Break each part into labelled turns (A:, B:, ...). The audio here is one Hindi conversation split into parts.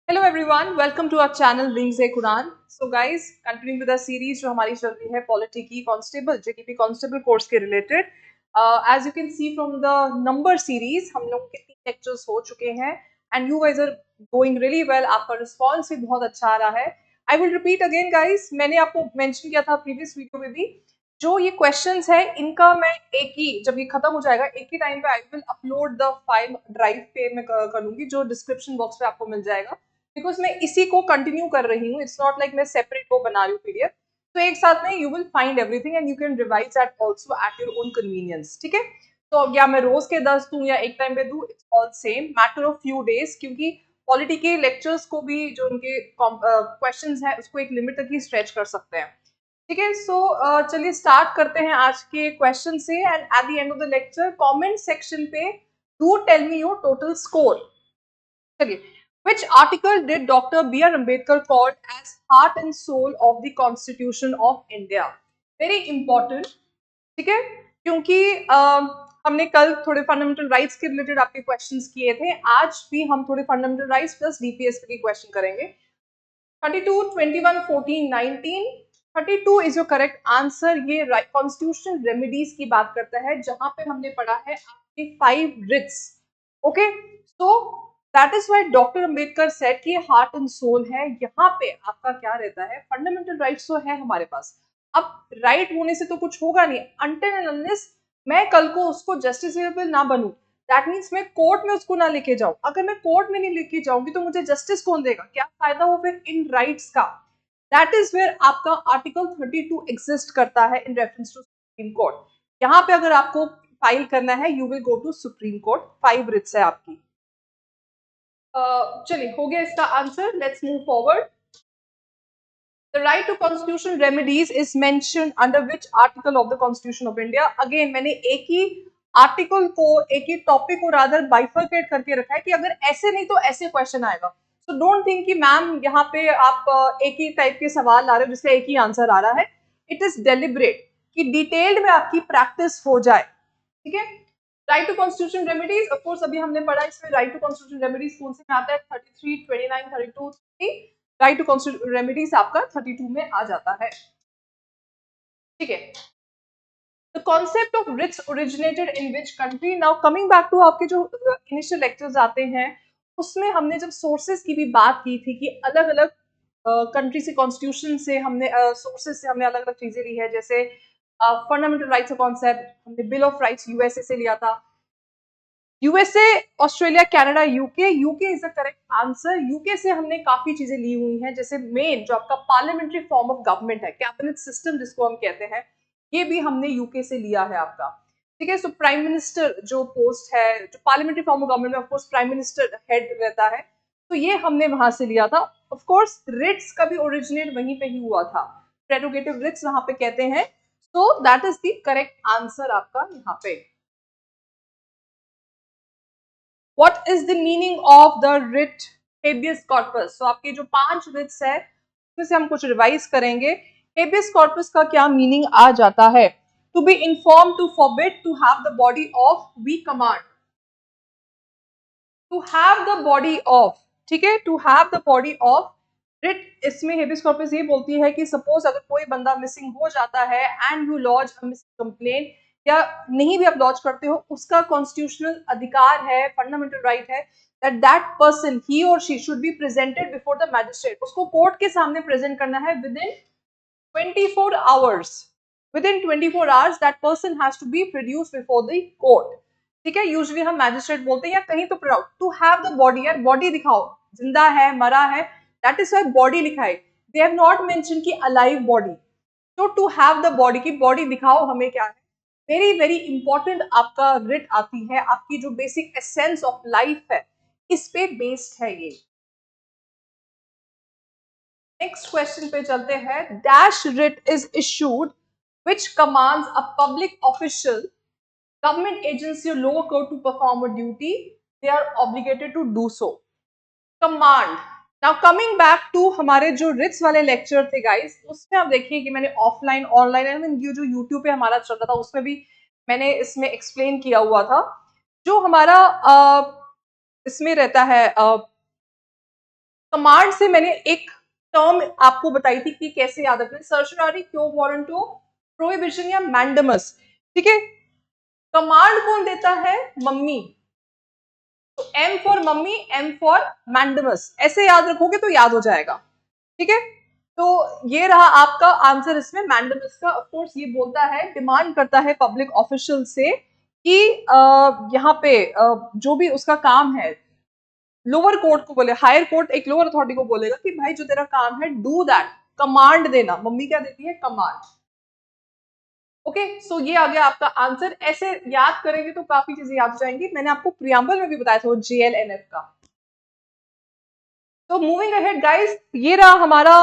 A: Hello everyone, welcome to our channel wings ए कुरान। So guys, continuing with the series जो हमारी चल रही है पॉलिटिकी कांस्टेबल जेटीपी कांस्टेबल कोर्स के related. As you can see from the number series हम लोग के 3 लेक्चर्स हो चुके हैं and you guys are going really well. आपका रिस्पांस भी बहुत अच्छा आ रहा है। I will repeat again guys, मैंने आपको मेंशन किया था प्रीवियस वीडियो में भी, जो ये क्वेश्चंस है इनका मैं एक ही, जब ये खत्म हो जाएगा एक ही टाइम पे I will upload the file drive पे मैं कर लूंगी, जो डिस्क्रिप्शन बॉक्स पे आपको मिल जाएगा, बिकॉज मैं इसी को कंटिन्यू कर रही हूँ। इट्स नॉट लाइक मैं सेपरेट वो बना रही हूँ पीडीएफ। तो एक साथ में you will find everything and you can revise that also at your own convenience. ठीक है, तो या मैं रोज के 10 दूं या एक टाइम पे दूं, it's all same matter of few days, क्योंकि पॉलिटी के लेक्चर्स को भी जो उनके क्वेश्चंस है उसको एक लिमिट तक ही स्ट्रेच कर सकते हैं। ठीक है, सो चलिए स्टार्ट करते हैं आज के क्वेश्चन से and at the end of the lecture comment section पे do tell me your total score. चलिए, which article did Dr. B.R. Ambedkar called as heart and soul of the Constitution of India? Very important, ठीक है, क्योंकि हमने कल थोड़े फंडामेंटल राइट्स के रिलेटेड आपके क्वेश्चंस किए थे, आज भी हम थोड़े फंडामेंटल राइट्स प्लस डीपीएस के क्वेश्चन करेंगे। 32, 21, 14, 19, 32 इज योर करेक्ट आंसर। ये कॉन्स्टिट्यूशनल रेमेडीज की बात करता है, जहां पे हमने पढ़ा है आपके 5 writs. Okay, so that is why doctor Ambedkar said कि हार्ट एंड सोल है। यहाँ पे आपका क्या रहता है, फंडामेंटल राइट्स तो है हमारे पास। अब राइट होने से तो कुछ होगा नहीं अनटिल एंड अनलेस मैं कल को उसको जस्टिसेबल ना बनूं। दैट मीन्स मैं कोर्ट में उसको ना लेके जाऊं। अगर मैं कोर्ट में नहीं लेके जाऊंगी तो मुझे जस्टिस कौन देगा, क्या फायदा हो फिर इन राइट्स का। दैट इज वेयर आपका आर्टिकल 32 एग्जिस्ट करता है in reference to Supreme Court. यहाँ पे अगर आपको फाइल करना है you will go to Supreme Court. 5 writs है आपकी। चलिए, हो गया इसका answer. Let's move forward. The right to constitutional remedies is mentioned under which article of the Constitution of India? Again, मैंने एक ही आर्टिकल को, एक ही टॉपिक को रादर बाइफरकेट करके रखा है कि अगर ऐसे नहीं तो ऐसे क्वेश्चन आएगा। सो डोंट थिंक कि मैम यहाँ पे आप एक ही टाइप के सवाल ला रहे हो जिसका एक ही आंसर आ रहा है। इट इज डेलिब्रेट कि डिटेल्ड में आपकी प्रैक्टिस हो जाए। ठीक है, right to constitution remedies, of course अभी हमने पढ़ा इसमें राइट टू कॉन्स्टिट्यूशन रेमेडीज कौन से में आता है, 33, 29, 32, 30। राइट टू कॉन्स्टिट्यूशन रेमेडीज आपका 32 में आ जाता है। ठीक है, the concept of writs originated in which country? Now coming back to आपके जो इनिशियल लेक्चर्स आते हैं, उसमें हमने जब सोर्सेज की भी बात की थी कि अलग अलग कंट्री से, कॉन्स्टिट्यूशन से हमने सोर्सेज से हमने अलग अलग चीजें ली है। जैसे फंडामेंटल राइट्स का कॉन्सेप्ट हमने बिल ऑफ राइट्स यूएसए से लिया था। USA, Australia, Canada, UK. UK is the correct answer. UK से हमने काफी चीजें ली हुई हैं, जैसे मेन जो आपका पार्लियामेंट्री फॉर्म ऑफ गवर्नमेंट है, कैबिनेट सिस्टम जिसको हम कहते हैं, ये भी हमने यूके से लिया है आपका। ठीक है, सो प्राइम मिनिस्टर जो पोस्ट है, जो पार्लियामेंट्री फॉर्म ऑफ गवर्नमेंट में of course prime minister head रहता है, तो ये हमने वहां से लिया था। ऑफ कोर्स रिट्स का भी ओरिजिनेट वहीं पे ही हुआ था, प्रेरोगेटिव रिट्स वहां पे कहते हैं। सो that is the correct answer आपका यहाँ पे। What is the meaning of the writ habeas corpus? So आपके जो 5 writs है उसमें से हम कुछ रिवाइज करेंगे। habeas corpus का क्या मीनिंग आ जाता है? To be informed, to forbid, to have the body of, we command. To have the body of, ठीक है, to have the body of writ, इसमें habeas corpus ये बोलती है कि सपोज अगर कोई बंदा मिसिंग हो जाता है and you lodge a missing complaint, या नहीं भी आप लॉन्च करते हो, उसका कॉन्स्टिट्यूशनल अधिकार है, फंडामेंटल राइट है that person, he or she should be presented before the magistrate. उसको कोर्ट के सामने प्रेजेंट करना है within 24 hours. Within 24 hours that person has to be produced before the court. ठीक है, यूजुअली हम मैजिस्ट्रेट बोलते हैं या कहीं तो proud to have the body, यार बॉडी दिखाओ, जिंदा है मरा है, दैट इज वाई बॉडी लिखा है। दे हैव नॉट मेंशन कि अलाइव बॉडी। तो टू हैव द बॉडी की बॉडी दिखाओ हमें क्या है। वेरी वेरी इंपॉर्टेंट आपका रिट आती है, आपकी जो बेसिक एसेंस ऑफ लाइफ है इस पे बेस्ड है ये। नेक्स्ट क्वेश्चन पे चलते हैं। Dash writ is issued which commands a public official, government agency or lower court to perform a duty, they are obligated to do so. Command. Now coming back to हमारे जो रिट्स वाले लेक्चर थे गाइस, उसमें आप देखिए कि मैंने ऑफलाइन ऑनलाइन ये जो यूट्यूब पे हमारा चल रहा था उसमें भी मैंने इसमें एक्सप्लेन किया हुआ था। जो हमारा इसमें रहता है कमांड से मैंने एक टर्म आपको बताई थी कि कैसे याद रखना है, सर्चरारी, क्यो वारंटो, प्रोहिबिशन या मैंडेमस। ठीक है, कमांड कौन देता है? मम्मी। तो M for mummy, M for mandamus, ऐसे याद रखोगे तो याद हो जाएगा। ठीक है, तो ये रहा आपका आंसर इसमें। मैंडेमस का ऑफ कोर्स ये बोलता है, डिमांड करता है पब्लिक ऑफिशियल से कि यहाँ पे जो भी उसका काम है, लोअर कोर्ट को बोले, हायर कोर्ट एक लोअर अथॉरिटी को बोलेगा कि भाई जो तेरा काम है डू दैट, कमांड देना। मम्मी क्या देती है? कमांड। ओके, सो ये आ गया आपका आंसर। ऐसे याद करेंगे तो काफी चीजें याद हो जाएंगी। मैंने आपको प्रियम्बल में भी बताया था वो JLNF का। तो मूविंग अहेड गाइस, ये रहा हमारा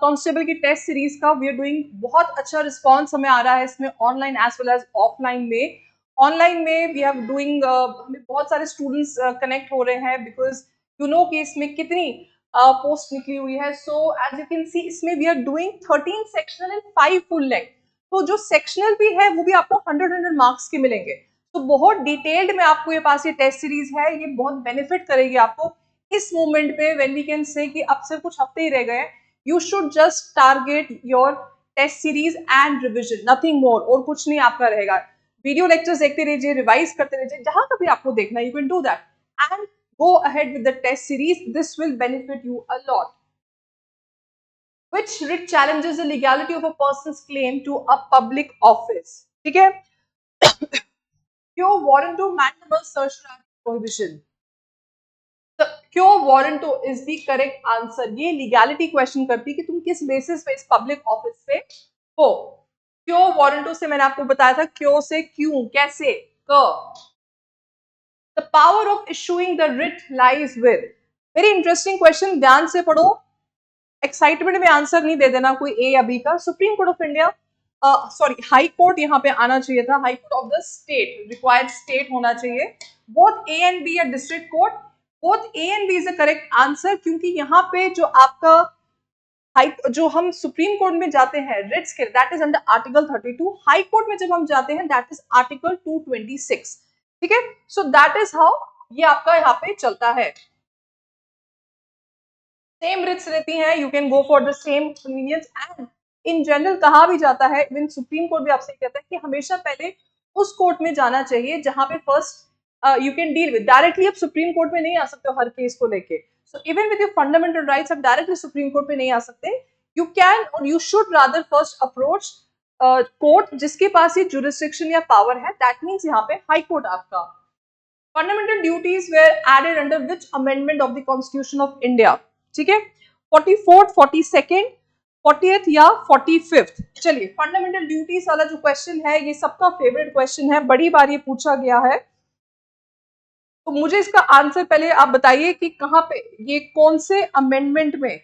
A: कांस्टेबल की टेस्ट सीरीज का। वी आर डूइंग, बहुत अच्छा रिस्पांस हमें आ रहा है इसमें, online as well as offline में। ऑनलाइन में वी आर डूइंग, हमें बहुत सारे स्टूडेंट्स कनेक्ट हो रहे हैं, बिकॉज यू नो कि इसमें कितनी पोस्ट निकली हुई है। So as you can see, इसमें we are doing 13 sectional and 5 full length. तो जो सेक्शनल भी है वो भी आपको 100 मार्क्स के मिलेंगे। तो बहुत डिटेल्ड में आपको ये पास ये टेस्ट सीरीज है, ये बहुत बेनिफिट करेगी आपको इस मोमेंट पे, व्हेन वी कैन से कि अब से कुछ हफ्ते ही रह गए। You should just target your test series and revision, nothing more, और कुछ नहीं आपका रहेगा। वीडियो लेक्चर्स देखते रहिए, रिवाइज करते रहिए, जहां कभी आपको देखना you can do that and go ahead with the test series. This will benefit you a lot. Which writ challenges the legality of a person's claim to a public office? ठीक है, क्यों वारंटो मैंडेमस सर्चरारी प्रोहिबिशन। क्यों warranto is the correct answer. ये लीगैलिटी क्वेश्चन करती है कि तुम किस बेसिस पे इस पब्लिक ऑफिस पे हो। क्यों वारंटो से मैंने आपको बताया था, क्यों से क्यों, कैसे, क। The power of issuing the writ lies with. Very interesting question, ध्यान से पढ़ो, एक्साइटमेंट में आंसर नहीं दे देना कोई ए या बी का। Supreme court of India, sorry high court यहाँ पे आना चाहिए था, high court of the state, required state होना चाहिए। बोथ ए एंड बी या district court, both A and B is the correct answer, क्योंकि यहाँ पे जो आपका हाई, जो हम सुप्रीम कोर्ट में जाते हैं रिट्स के, that is under article 32। High court में जब हम जाते हैं दैट इज आर्टिकल 226। ठीक है, सो दैट इज हाउ ये आपका यहाँ पे चलता है। सेम रिट्स रहती हैं, you can go for the same convenience. And in general कहा भी जाता है, इवन सुप्रीम कोर्ट भी आपसे कहता है कि हमेशा पहले उस कोर्ट में जाना चाहिए जहां पे first you can deal with. Directly आप सुप्रीम कोर्ट में नहीं आ सकते हो हर केस को लेके। So even with your fundamental rights आप डायरेक्टली सुप्रीम कोर्ट में नहीं आ सकते। यू कैन और you should rather first approach court जिसके पास ये जुरिस्डिक्शन या पावर है, दैट मीन्स यहाँ पे हाई कोर्ट आपका। Fundamental duties were added under which amendment of the constitution of India. ठीक है, 44th, 42nd, 40th या 45th। चलिए, फंडामेंटल ड्यूटीज वाला जो क्वेश्चन है ये सबका फेवरेट क्वेश्चन है, बड़ी बार ये पूछा गया है। तो मुझे इसका आंसर पहले आप बताइए कि कहां पे, ये कौन से अमेंडमेंट में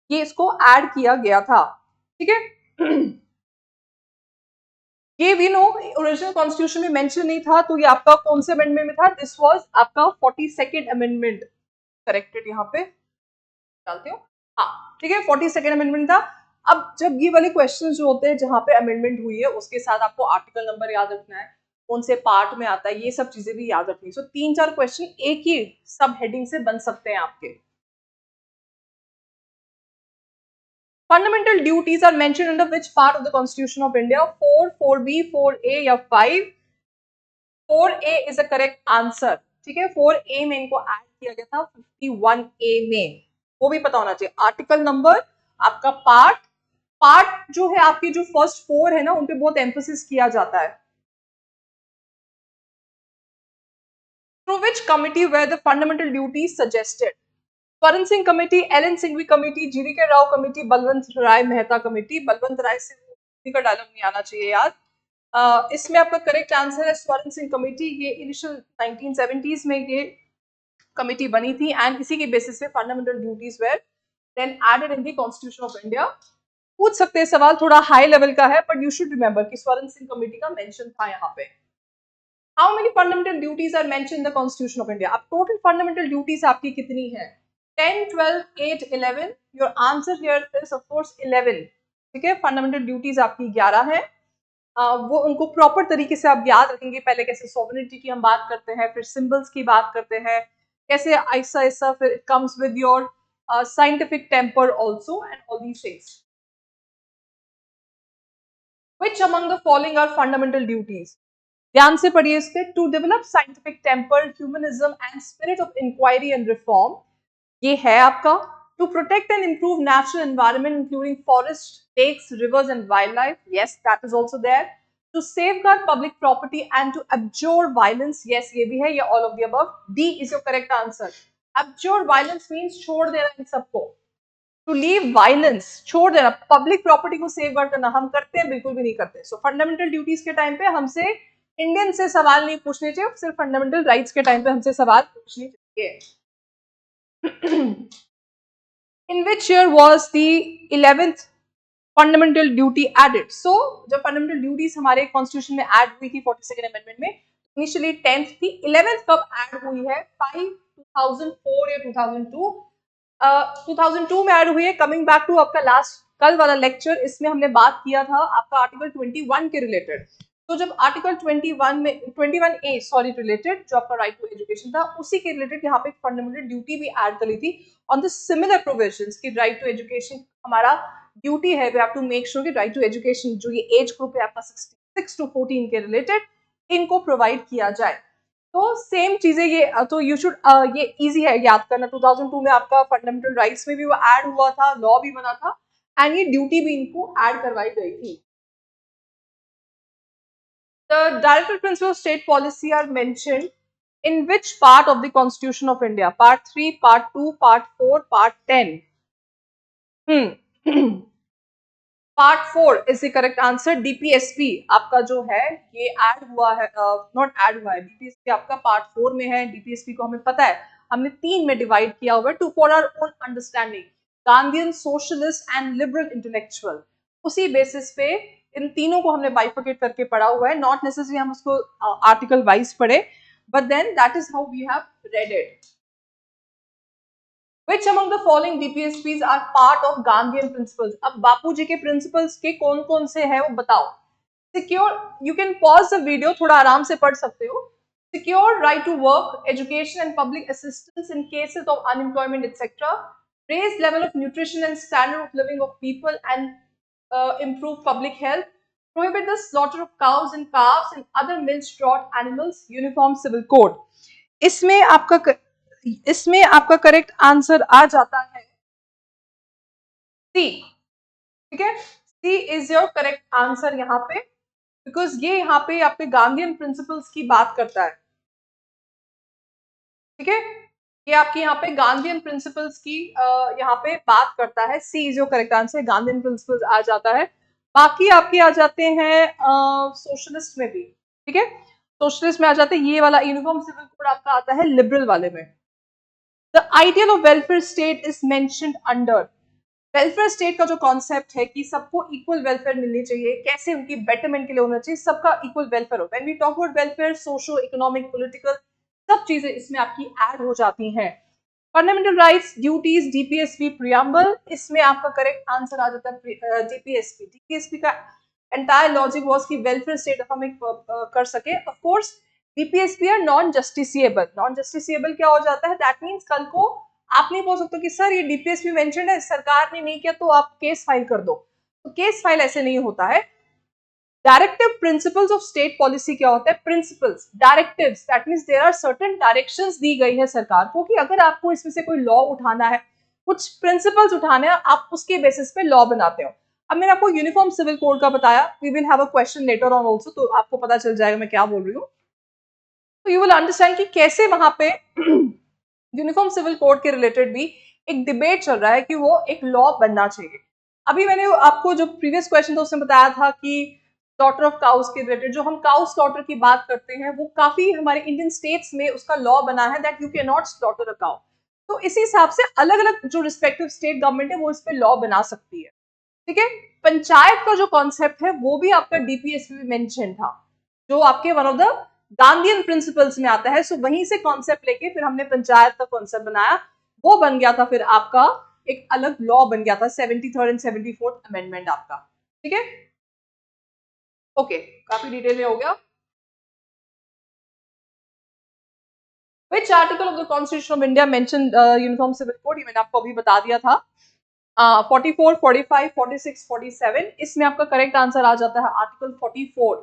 A: ये इसको ऐड किया गया था। ठीक है, ये वी नो ओरिजिनल कॉन्स्टिट्यूशन में मेंशन नहीं था, तो ये आपका कौन से अमेंडमेंट में था? दिस वाज आपका 42nd अमेंडमेंट, करेक्टेड यहाँ पे डालते हो। हाँ ठीक है, 42nd अमेंडमेंट था। अब जब ये वाले क्वेश्चन जो होते हैं जहां पे अमेंडमेंट हुई है उसके साथ आपको आर्टिकल नंबर याद रखना है, कौन से पार्ट में आता है, ये सब चीजें भी याद रखनी है। सो 3-4 क्वेश्चन एक ही सब हेडिंग से बन सकते हैं आपके। Fundamental duties are mentioned under which part of the constitution of India? 4, 4B, 4A या 5? 4A is the correct answer. ठीक है, 4A में इनको ऐड किया गया था 51A में, वो भी पता होना चाहिए। आर्टिकल नंबर, आपका पार्ट, पार्ट जो है आपकी जो फर्स्ट 4 है ना उन पे बहुत एम्फोसिस किया जाता है। Through which committee were the fundamental duties suggested? Swaran Singh committee, L M Singhvi committee, GVK Rao committee, Balwant Rai Mehta committee. Balwant Rai से का डायलॉग नहीं आना चाहिए याद। इसमें आपका करेक्ट आंसर है स्वर्ण सिंह कमेटी। ये इनिशियल 1970s में ये कमेटी बनी थी एंड इसी के बेसिस पे fundamental duties were then added in the constitution of India. पूछ सकते हैं सवाल, थोड़ा हाई लेवल का है, बट यू शुड रिमेंबर कि स्वर्ण सिंह कमेटी का मेंशन था यहाँ पे। How many fundamental duties are mention in the constitution of India? अब टोटल फंडामेंटल ड्यूटीज आपकी कितनी है? 10, 12, 8, 11। Your answer here is of course 11। ठीक है, फंडामेंटल ड्यूटीज आपकी 11 है। वो उनको प्रॉपर तरीके से आप याद रखेंगे। पहले कैसे सॉवरेनिटी की हम बात करते हैं, फिर सिंबल्स की बात करते हैं, कैसे ऐसा ऐसा, फिर it comes with your scientific temper also, and all these things. Which among the following are fundamental duties? ध्यान से पढ़िए इसके. To develop scientific temper, humanism and spirit of inquiry and reform. ये है आपका. To protect and improve natural environment including forests, lakes, rivers and wildlife. Yes, that is also there. To safeguard public property and to abjure violence. Yes, ये भी है. ये all of the above. D is your correct answer. Abjure violence means छोड़ देना इन सबको. टू लीव वायलेंस, छोड़ देना. पब्लिक प्रॉपर्टी को सेव गार्ड करना हम करते हैं? बिल्कुल भी नहीं करते. सो फंडामेंटल ड्यूटीज के टाइम पे हमसे इंडियन से सवाल नहीं पूछने चाहिए, सिर्फ फंडामेंटल राइट्स के टाइम पे हमसे सवाल पूछने चाहिए. In which year was the 11th fundamental duty added? So जब फंडामेंटल ड्यूटीज हमारे कॉन्स्टिट्यूशन में ऐड हुई थी 42nd अमेंडमेंट में, इनिशियली 10th थी. 11th कब ऐड हुई है? 2004 या 2002. 2002 में ऐड हुई है. कमिंग बैक टू आपका लास्ट कल वाला लेक्चर, इसमें हमने बात किया था आपका आर्टिकल 21 के रिलेटेड. तो जब आर्टिकल 21 में 21A सॉरी रिलेटेड जो आपका राइट टू एजुकेशन था, उसी के रिलेटेड यहाँ पे फंडामेंटल ड्यूटी भी ऐड कर ली थी ऑन द सिमिलर प्रोविजंस की राइट टू एजुकेशन हमारा ड्यूटी है. We have to make sure कि राइट टू एजुकेशन जो ये एज ग्रुप है आपका 6 to 14 के रिलेटेड, इनको प्रोवाइड किया जाए. तो सेम चीजें ये, तो यू शुड, ये इजी है याद करना. 2002 में आपका फंडामेंटल राइट्स में भी वो ऐड हुआ था, लॉ भी बना था, एंड ये ड्यूटी भी इनको ऐड करवाई गई थी. The directive principles of state policy are mentioned in which part of the Constitution of India? Part 3, Part 2, Part 4, Part 10. Part 4 is the correct answer. DPSP आपका जो है ये ऐड हुआ है, नॉट ऐड हुआ है, डीपीएसपी आपका पार्ट 4 में है. डीपीएसपी को हमें पता है हमने 3 में डिवाइड किया हुआ है, to for our own understanding, Gandhian, socialist and liberal intellectual. उसी बेसिस पे इन तीनों को हमने बाइफर्केट करके पढ़ा हुआ है. नॉट नेसेसरी हम उसको आर्टिकल वाइज पढ़े, but then that is how we have read it. Which among the following DPSPs are part of Gandhian principles? अब बापू जी के प्रिंसिपल्स के कौन कौन से हैं वो बताओ. Secure, you can pause the video, थोड़ा आराम से पढ़ सकते हो. Secure right to work, education and public assistance in cases of unemployment, etc. Raise level of nutrition and standard of living of people and improve public health. Prohibit the slaughter of cows and calves and other milch-draught animals. Uniform civil code. इसमें आपका करेक्ट आंसर आ जाता है सी. ठीक है, C is your correct answer यहाँ पे, बिकॉज ये यहाँ पे आपके गांधीयन प्रिंसिपल्स की बात करता है. ठीक है, ये आपके यहाँ पे गांधीयन प्रिंसिपल्स की यहाँ पे बात करता है. C is your correct answer. Gandhian principles आ जाता है. बाकी आपके आ जाते हैं सोशलिस्ट में भी. ठीक है, सोशलिस्ट में आ जाते हैं. ये वाला यूनिफॉर्म सिविल कोड आपका आता है लिबरल वाले में. The ideal of welfare state is mentioned under. Welfare state का जो कॉन्सेप्ट है कि सबको इक्वल वेलफेयर मिलनी चाहिए, कैसे उनकी बेटरमेंट के लिए होना चाहिए, सबका इक्वल वेलफेयर हो. When we talk about welfare, socio economic, political, सब चीजें इसमें आपकी ऐड हो जाती हैं. Fundamental rights, duties, DPSP, preamble, इसमें आपका करेक्ट आंसर आ जाता है डीपीएसपी. डीपीएसपी का एंटायर लॉजिक वाज कि वेलफेयर स्टेट हम एक कर सके. Of course DPSP are non justiciable. Non justiciable क्या हो जाता है? दैट मीन्स कल को आप नहीं बोल सकते कि सर ये डीपीएसपी मेंशन है, सरकार ने नहीं किया तो आप केस फाइल कर दो. तो केस फाइल ऐसे नहीं होता है. Directive principles of state policy क्या होता है? Principles, directives, that means there are certain directions दी गई है सरकार को कि अगर आपको इसमें से कोई लॉ उठाना है, कुछ प्रिंसिपल्स उठाने हैं, आप उसके बेसिस पे लॉ बनाते हो. अब मैंने आपको यूनिफॉर्म सिविल कोड का बताया. We will have a question later on also, तो आपको पता चल जाएगा मैं क्या बोल रही हूँ. तो यू विल अंडरस्टैंड कि कैसे वहां पे यूनिफॉर्म सिविल कोड के रिलेटेड भी एक डिबेट चल रहा है कि वो एक लॉ बनना चाहिए. अभी मैंने आपको जो प्रीवियस क्वेश्चन था उसमें बताया था कि स्लॉटर ऑफ काउस के रिलेटेड, जो हम काउ स्लॉटर की बात करते हैं, वो काफी हमारे इंडियन स्टेट्स में उसका लॉ बना है that you can not slaughter a cow. तो इसी हिसाब से अलग अलग जो रिस्पेक्टिव स्टेट गवर्नमेंट है वो इस पे लॉ बना सकती है. ठीक है, पंचायत का जो कॉन्सेप्ट है वो भी आपका डीपीएसपी में मेंशन था, जो आपके one of the Gandhian principles में आता है. सो वहीं से कॉन्सेप्ट लेके फिर हमने पंचायत का कॉन्सेप्ट बनाया. वो बन गया था फिर आपका एक अलग लॉ बन गया था 73rd एंड 74th अमेंडमेंट आपका. ठीक है, ओके, काफी डिटेल में हो गया. Which article of the Constitution of India mentioned uniform civil code? ये मैंने आपको अभी बता दिया था. 44, 45, 46, 47. इसमें आपका करेक्ट आंसर आ जाता है आर्टिकल 44.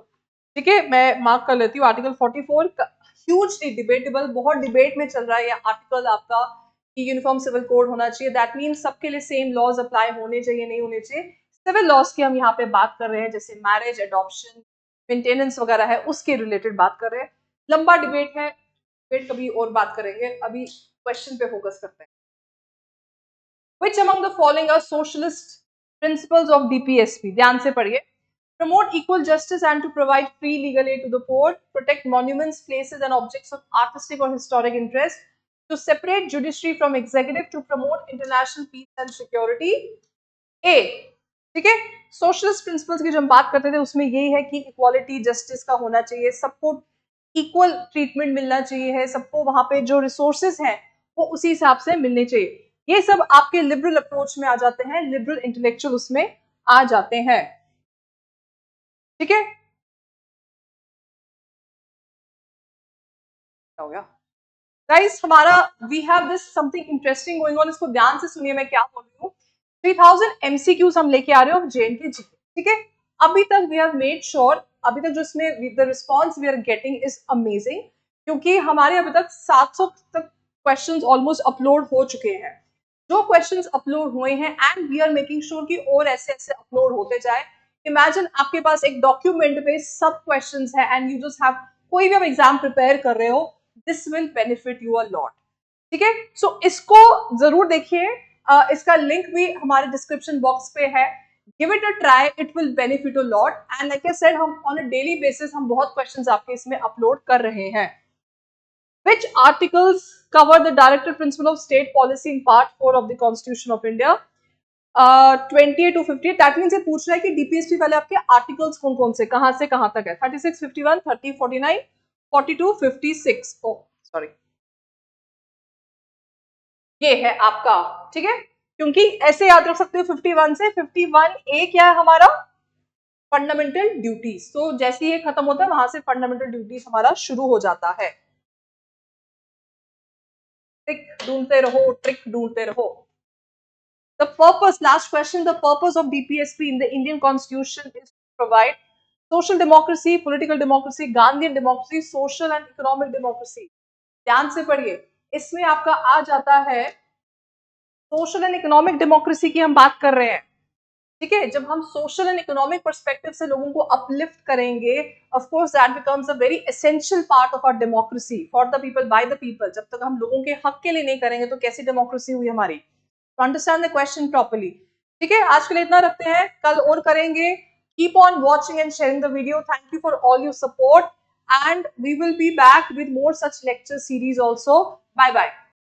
A: ठीक है, मैं मार्क कर लेती हूँ. आर्टिकल 44 ह्यूजली डिबेटेबल, बहुत डिबेट में चल रहा है ये आर्टिकल आपका कि यूनिफॉर्म सिविल कोड होना चाहिए. दैट मीन्स सबके लिए सेम लॉज अप्लाई होने चाहिए, नहीं होने चाहिए. सिविल लॉज की हम यहाँ पे बात कर रहे हैं, जैसे मैरिज, एडॉप्शन, मेंटेनेंस वगैरह है, उसके रिलेटेड बात कर रहे हैं. लंबा डिबेट है, डिबेट कभी और बात करेंगे, अभी क्वेश्चन पे फोकस करते हैं. Which among the following are socialist principles of DPSP? ध्यान से पढ़िए. Promote equal justice and to provide free legal aid to the poor, protect monuments, places and objects of artistic or historic interest, to separate judiciary from executive, to promote international peace and security. A. ठीक है, सोशलिस्ट प्रिंसिपल्स की जो हम बात करते थे उसमें यही है कि इक्वालिटी, जस्टिस का होना चाहिए, सबको इक्वल ट्रीटमेंट मिलना चाहिए है, सबको वहां पे जो रिसोर्सेज हैं वो उसी हिसाब से मिलने चाहिए. ये सब आपके लिबरल अप्रोच में आ जाते हैं, लिबरल इंटेलेक्चुअल उसमें आ जाते हैं. ठीक है, हो गया गाइस हमारा. We have this something interesting going on. इसको ध्यान से सुनिए मैं क्या बोल रही हूँ. 3000 MCQs हम लेके आ रहे हो JNK जी. ठीक है, अभी तक वी हैव मेड श्योर, अभी तक जो इसमें the response we are getting is amazing, क्योंकि हमारे अभी तक 700 तक क्वेश्चंस ऑलमोस्ट अपलोड हो चुके हैं. जो क्वेश्चंस अपलोड हुए हैं and we are making sure कि और ऐसे ऐसे अपलोड होते जाए. इमेजिन आपके पास एक डॉक्यूमेंट पे सब क्वेश्चंस है एंड यू जस्ट हैव, कोई भी आप एग्जाम प्रिपेयर कर रहे हो, this will benefit you a lot. ठीक है, सो इसको जरूर देखिए. इसका लिंक भी हमारे डिस्क्रिप्शन बॉक्स पे है. Give it a try, it will benefit a lot. And like I said, हम ऑन अ डेली बेसिस हम बहुत क्वेश्चंस आपके इसमें अपलोड कर रहे हैं. Which articles cover the directive principle of state policy in part 4 of the Constitution of India? 28 to 58. That means ये पूछ रहा है कि डीपीएसपी वाले आपके आर्टिकल्स कौन कौन से कहां से कहां तक है. 36, 51, 30, 49, 42, 56. ओ सॉरी, ये है आपका. ठीक है, क्योंकि ऐसे याद रख सकते हो 51 से 51 ए क्या है हमारा, फंडामेंटल ड्यूटीज. तो जैसे ये खत्म होता है वहां से फंडामेंटल ड्यूटीज हमारा शुरू हो जाता है. ट्रिक ढूंढते रहो, ट्रिक ढूंढते रहो. The purpose, last question, the purpose of DPSP in the Indian Constitution is to provide social democracy, political democracy, Gandhian democracy, social and economic democracy. ध्यान से पढ़िए, इसमें आपका आ जाता है सोशल एंड इकोनॉमिक डेमोक्रेसी की हम बात कर रहे हैं. ठीक है, जब हम सोशल एंड इकोनॉमिक पर्सपेक्टिव से लोगों को अपलिफ्ट करेंगे, of course that becomes a very essential part of our democracy, for the people by the people. जब तक हम लोगों के हक के लिए नहीं करेंगे तो कैसी डेमोक्रेसी हुई हमारी. To understand the question properly. ठीक है, आज के लिए इतना रखते हैं, कल और करेंगे. Keep on watching and sharing the video. Thank you for all your support and we will be back with more such lecture series also. Bye bye.